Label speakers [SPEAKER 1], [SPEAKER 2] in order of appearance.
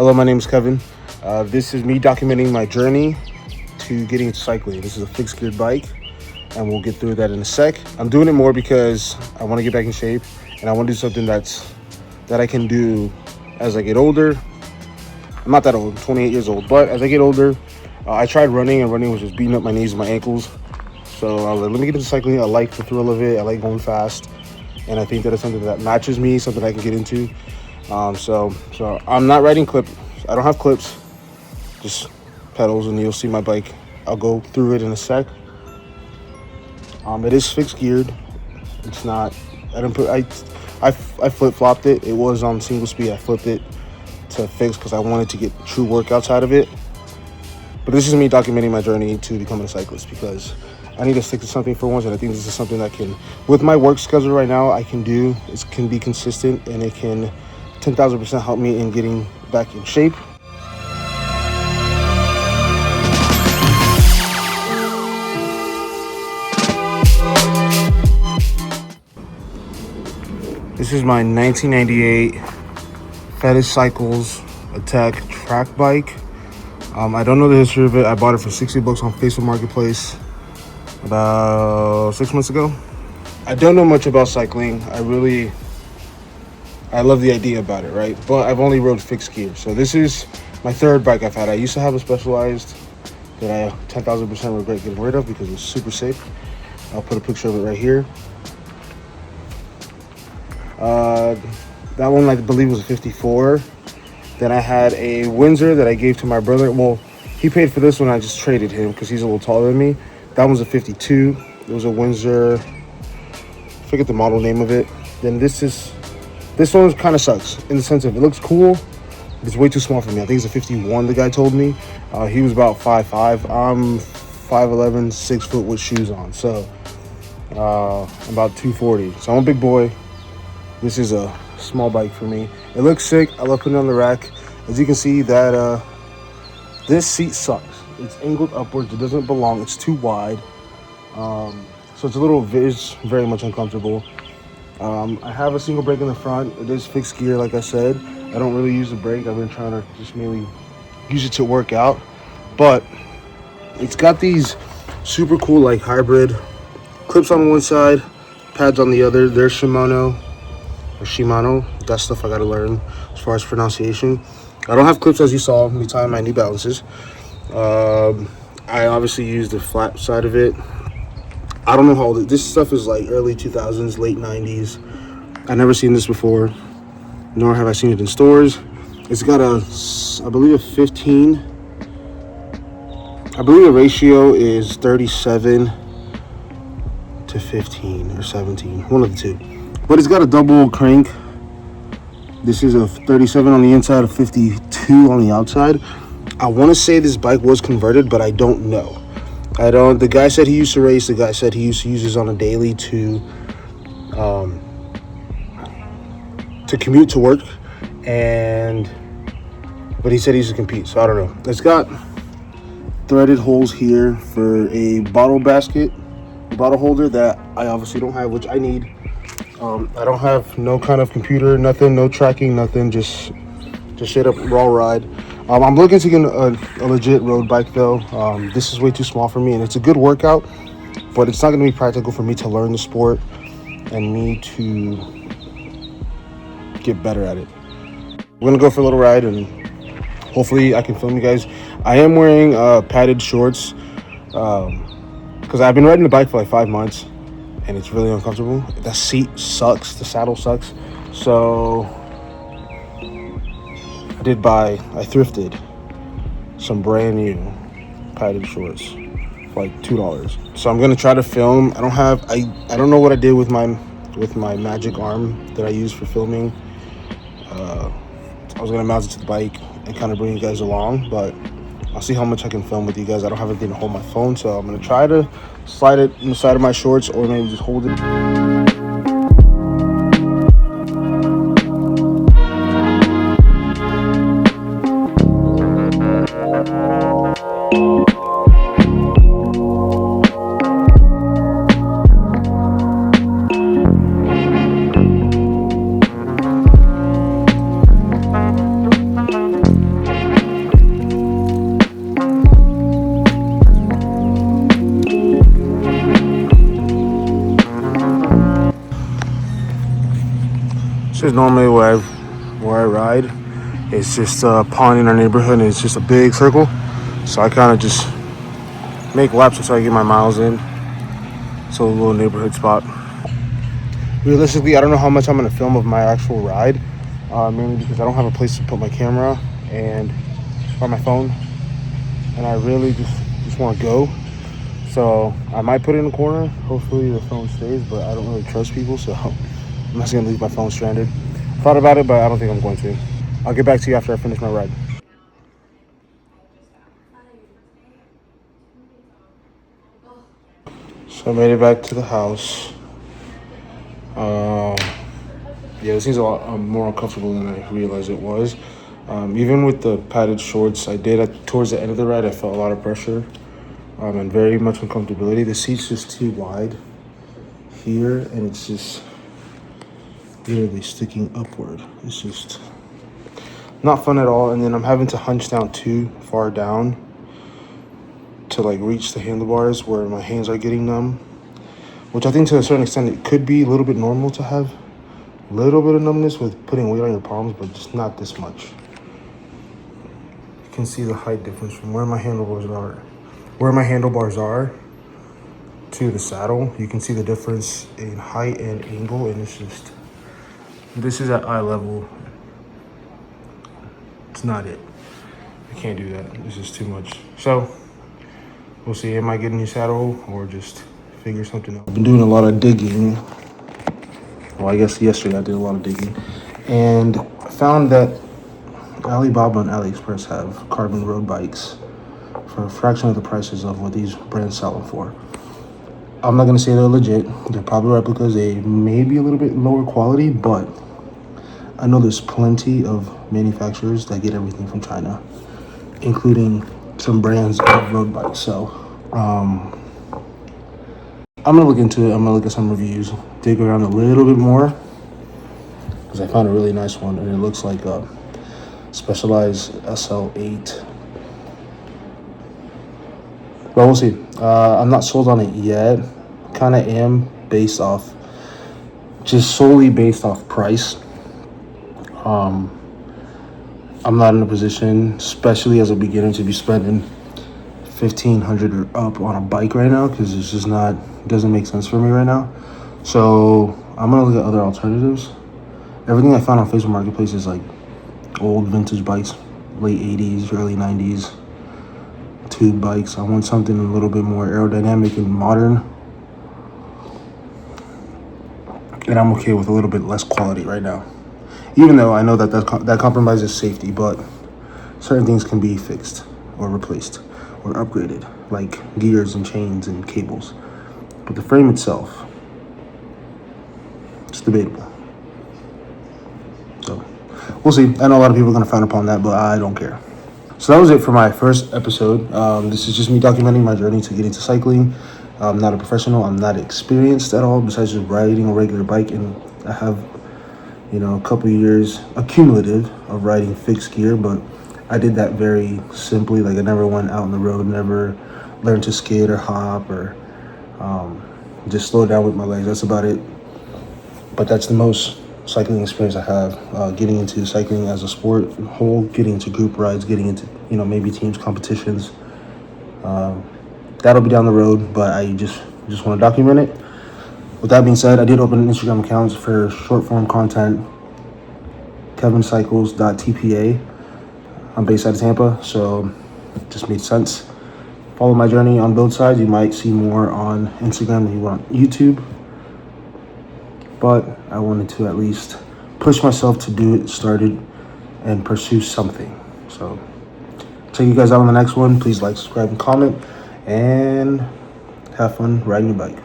[SPEAKER 1] Hello, my name is Kevin. This is me documenting my journey to getting into cycling. This is a fixed geared bike, and we'll get through that in a sec. I'm doing it more because I want to get back in shape, and I want to do something that I can do as I get older. I'm not that old, 28 years old, but as I get older, I tried running, and running was just beating up my knees and my ankles. So I was like, let me get into cycling. I like the thrill of it. I like going fast, and I think that it's something that matches me, something I can get into. So I'm not riding clips. I don't have clips, just pedals, and you'll see my bike. I'll go through it in a sec. It is fixed geared. It's not. I flip flopped it. It was on single speed. I flipped it to fixed because I wanted to get true workouts out of it. But this is me documenting my journey to becoming a cyclist because I need to stick to something for once, and I think this is something that can, with my work schedule right now, I can do. It can be consistent, and it can 10,000% help me in getting back in shape. This is my 1998 Fetish Cycles Attack track bike. I don't know the history of it. I bought it for $60 on Facebook Marketplace about 6 months ago. I don't know much about cycling. I love the idea about it, right? But I've only rode fixed gear. So this is my third bike I've had. I used to have a Specialized that I 10,000% regret getting rid of because it was super safe. I'll put a picture of it right here. That one I believe was a 54. Then I had a Windsor that I gave to my brother. Well, he paid for this one. I just traded him because he's a little taller than me. That one's a 52. It was a Windsor. I forget the model name of it. Then this one kind of sucks in the sense of it looks cool. It's way too small for me. I think it's a 51. The guy told me he was about 5'5". I'm 5'11", 6 foot with shoes on. So I'm about 240. So I'm a big boy. This is a small bike for me. It looks sick. I love putting it on the rack. As you can see, that this seat sucks. It's angled upwards. It doesn't belong. It's too wide. So it's very much uncomfortable. I have a single brake in the front. It is fixed gear, like I said. I don't really use the brake. I've been trying to just mainly use it to work out. But it's got these super cool like hybrid clips on one side, pads on the other. They're Shimano. That stuff I gotta learn as far as pronunciation. I don't have clips as you saw me tying my New Balances. I obviously use the flat side of it. I don't know how old this stuff is, like early 2000s, late 90s. I've never seen this before, nor have I seen it in stores. It's got I believe a 15. I believe the ratio is 37 to 15 or 17, one of the two. But it's got a double crank. This is a 37 on the inside, a 52 on the outside. I want to say this bike was converted, but I don't know. The guy said he used to race. The guy said he used to use this on a daily to commute to work, but he said he used to compete. So I don't know. It's got threaded holes here for a bottle holder that I obviously don't have, which I need. I don't have no kind of computer, nothing, no tracking, nothing, just straight up raw ride. I'm looking to get a legit road bike though. This is way too small for me, and it's a good workout, but it's not going to be practical for me to learn the sport and me to get better at it. We're going to go for a little ride, and hopefully I can film you guys. I am wearing padded shorts because I've been riding the bike for like 5 months. And it's really uncomfortable. The seat sucks. The saddle sucks. So I thrifted some brand new padded shorts for like $2. So I'm gonna try to film. I don't know what I did with my magic arm that I use for filming. I was gonna mount it to the bike and kind of bring you guys along, but I'll see how much I can film with you guys. I don't have anything to hold my phone, so I'm gonna try to slide it in the side of my shorts, or maybe just hold it. This is normally where I ride. It's just a pond in our neighborhood, and it's just a big circle. So I kind of just make laps until I get my miles in. It's a little neighborhood spot. Realistically, I don't know how much I'm going to film of my actual ride, mainly because I don't have a place to put my camera and or my phone, and I really just want to go. So I might put it in the corner. Hopefully the phone stays, but I don't really trust people, so I'm not going to leave my phone stranded. Thought about it, but I don't think I'm going to. I'll get back to you after I finish my ride. So I made it back to the house. Yeah, this seems a lot more uncomfortable than I realized it was. Even with the padded shorts, towards the end of the ride, I felt a lot of pressure and very much uncomfortability. The seat's just too wide here, and it's just literally sticking upward. It's just not fun at all. And then I'm having to hunch down too far down to like reach the handlebars where my hands are getting numb, which I think to a certain extent it could be a little bit normal to have a little bit of numbness with putting weight on your palms, but just not this much. You can see the height difference from where my handlebars are to the saddle. You can see the difference in height and angle, and it's just, this is at eye level. It's not it. I can't do that. This is too much. So we'll see. Am I getting a new saddle or just figure something out? I've been doing a lot of digging. Well, I guess yesterday I did a lot of digging, and I found that Alibaba and AliExpress have carbon road bikes for a fraction of the prices of what these brands sell them for. I'm not gonna say they're legit. They're probably replicas. They may be a little bit lower quality, but I know there's plenty of manufacturers that get everything from China, including some brands of road bikes. So I'm gonna look into it. I'm gonna look at some reviews, dig around a little bit more, because I found a really nice one, and it looks like a Specialized SL8. But we'll see. I'm not sold on it yet. Kind of am solely based off price. I'm not in a position, especially as a beginner, to be spending $1,500 or up on a bike right now, because it's just not, it doesn't make sense for me right now. So I'm gonna look at other alternatives. Everything I found on Facebook Marketplace is like old vintage bikes, late 80s, early 90s, tube bikes. I want something a little bit more aerodynamic and modern, and I'm okay with a little bit less quality right now, even though I know that compromises safety, but certain things can be fixed or replaced or upgraded, like gears and chains and cables. But the frame itself, it's debatable. So we'll see. I know a lot of people are going to frown upon that, but I don't care. So that was it for my first episode. This is just me documenting my journey to get into cycling. I'm not a professional. I'm not experienced at all, besides just riding a regular bike. And I have, a couple years accumulative of riding fixed gear, but I did that very simply. Like, I never went out on the road, never learned to skate or hop or just slow down with my legs. That's about it. But that's the most cycling experience I have, getting into cycling as a sport whole, getting into group rides, getting into, maybe teams, competitions. That'll be down the road, but I just want to document it. With that being said, I did open an Instagram account for short form content, kevincycles.tpa. I'm based out of Tampa, so it just made sense. Follow my journey on both sides. You might see more on Instagram than you will on YouTube, but I wanted to at least push myself to do it, started, and pursue something. So check you guys out on the next one. Please like, subscribe, and comment, and have fun riding your bike.